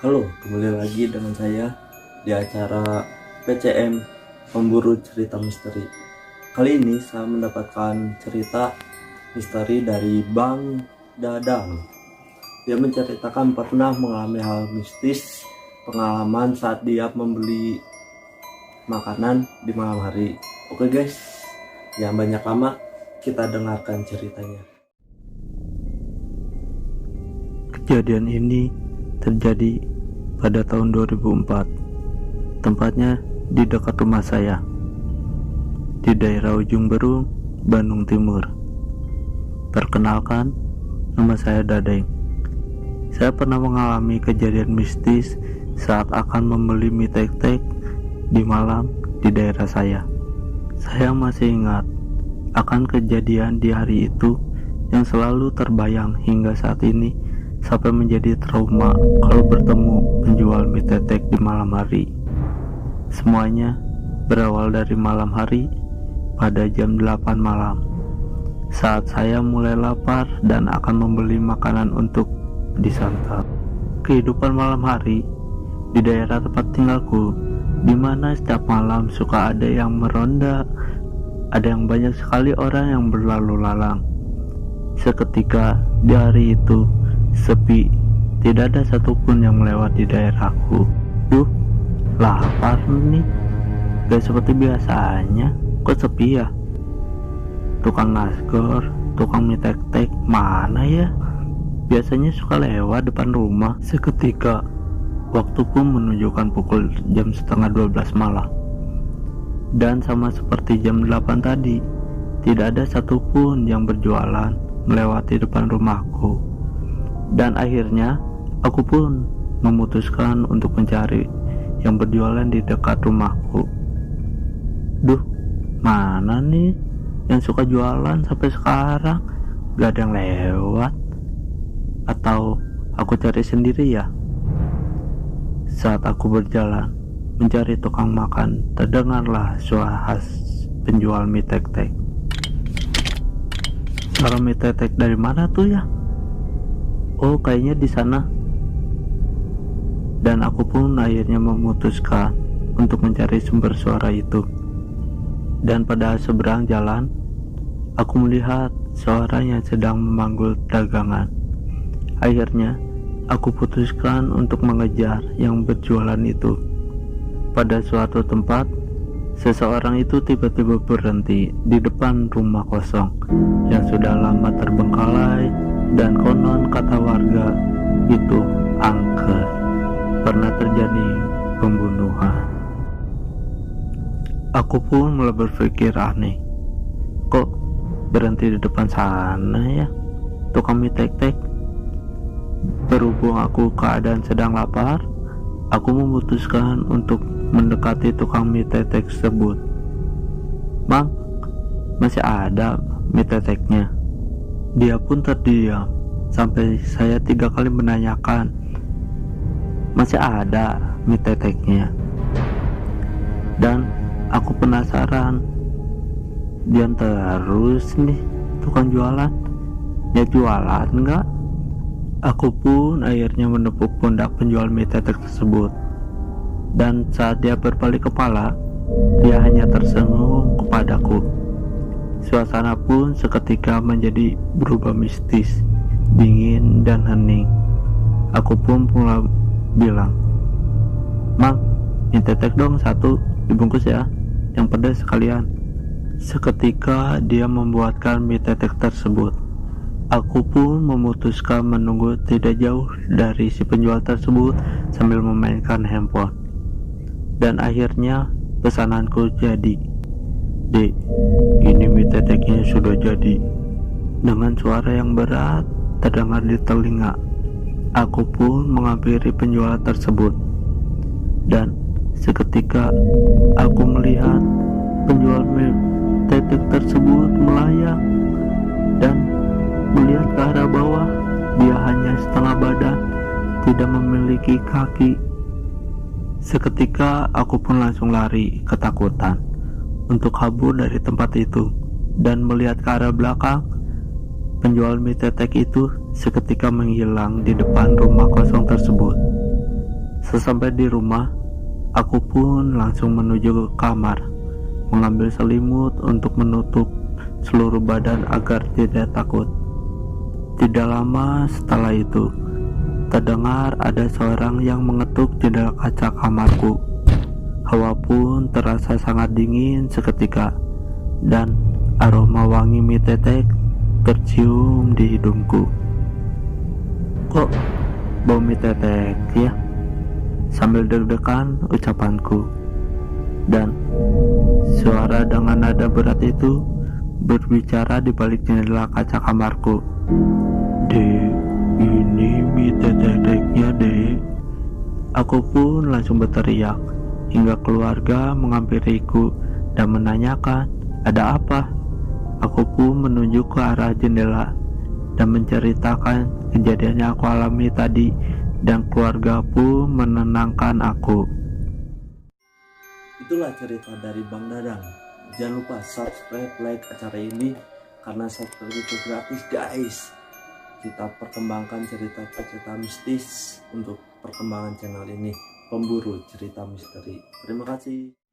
Halo, kembali lagi dengan saya di acara PCM Pemburu Cerita Misteri. Kali ini saya mendapatkan cerita misteri dari Bang Dadang. Dia menceritakan pernah mengalami hal mistis, pengalaman saat dia membeli makanan di malam hari. Oke guys, jangan banyak lama, kita dengarkan ceritanya. Kejadian ini terjadi pada tahun 2004, tempatnya di dekat rumah saya, di daerah Ujung Berung, Bandung Timur. Perkenalkan, nama saya Dadeng. Saya pernah mengalami kejadian mistis saat akan membeli mie tek-tek di malam di daerah saya. Saya masih ingat akan kejadian di hari itu yang selalu terbayang hingga saat ini, sampai menjadi trauma kalau bertemu penjual mie tetek di malam hari. Semuanya berawal dari malam hari pada jam 8 malam, saat saya mulai lapar dan akan membeli makanan untuk disantap. Kehidupan malam hari di daerah tempat tinggalku, di mana setiap malam suka ada yang meronda, ada yang banyak sekali orang yang berlalu lalang. Seketika di hari itu sepi, tidak ada satupun yang melewati daerahku. Lapar nih, gak seperti biasanya, kok sepi ya? Tukang nasgor, tukang mie tek-tek mana ya? Biasanya suka lewat depan rumah. Seketika waktu pun menunjukkan pukul jam setengah 12 malam, dan sama seperti jam 8 tadi, tidak ada satupun yang berjualan melewati depan rumahku. Dan akhirnya aku pun memutuskan untuk mencari yang berjualan di dekat rumahku. Mana nih yang suka jualan sampai sekarang? Gak ada yang lewat. Atau aku cari sendiri ya? Saat aku berjalan mencari tukang makan, terdengarlah suara khas penjual mie tek-tek. Suara mie tek-tek dari mana tuh ya? Oh, kayaknya di sana. Dan aku pun akhirnya memutuskan untuk mencari sumber suara itu. Dan pada seberang jalan, aku melihat suara yang sedang memanggil dagangan. Akhirnya, aku putuskan untuk mengejar yang berjualan itu. Pada suatu tempat, seseorang itu tiba-tiba berhenti di depan rumah kosong yang sudah lama terbengkalai. Dan konon kata warga itu angker, pernah terjadi pembunuhan. Aku pun mulai berpikir aneh, kok berhenti di depan sana ya tukang mie tek-tek. Berhubung aku keadaan sedang lapar, aku memutuskan untuk mendekati tukang mie tek-tek tersebut. Bang, masih ada mie tek-teknya? Dia pun terdiam sampai saya 3 kali menanyakan, masih ada mie teteknya? Dan aku penasaran, diam terus nih tukang jualan, ya jualan enggak? Aku pun akhirnya menepuk pundak penjual mie tetek tersebut. Dan saat dia berbalik kepala, dia hanya tersenyum kepadaku. Suasana pun seketika menjadi berubah mistis, dingin dan hening. Aku pun mulai bilang, Mang, mie tetek dong 1, dibungkus ya, yang pedas sekalian. Seketika dia membuatkan mie tetek tersebut. Aku pun memutuskan menunggu tidak jauh dari si penjual tersebut sambil memainkan handphone. Dan akhirnya pesananku jadi. Dek, ini mie teteknya sudah jadi. Dengan suara yang berat terdengar di telinga, aku pun menghampiri penjual tersebut. Dan seketika aku melihat penjual mie tetek tersebut melayang dan melihat ke arah bawah. Dia hanya setengah badan, tidak memiliki kaki. Seketika aku pun langsung lari ketakutan untuk kabur dari tempat itu dan melihat ke arah belakang. Penjual mie tetek itu seketika menghilang di depan rumah kosong tersebut. Sesampai di rumah, aku pun langsung menuju ke kamar, mengambil selimut untuk menutup seluruh badan agar tidak takut. Tidak lama setelah itu, terdengar ada seorang yang mengetuk jendela kaca kamarku. Hawa pun terasa sangat dingin seketika, dan aroma wangi mie tetek tercium di hidungku. Kok bau mie tetek ya? Sambil deg-degan ucapanku, dan suara dengan nada berat itu berbicara di balik jendela kaca kamarku. Dek, ini mie teteknya dek. Aku pun langsung berteriak hingga keluarga menghampiriku dan menanyakan ada apa. Aku pun menunjuk ke arah jendela dan menceritakan kejadian yang aku alami tadi, dan keluarga pun menenangkan aku. Itulah cerita dari Bang Dadang. Jangan lupa subscribe, like acara ini, karena subscribe itu gratis guys. Kita perkembangkan cerita-cerita mistis untuk perkembangan channel ini, pemburu cerita misteri. Terima kasih.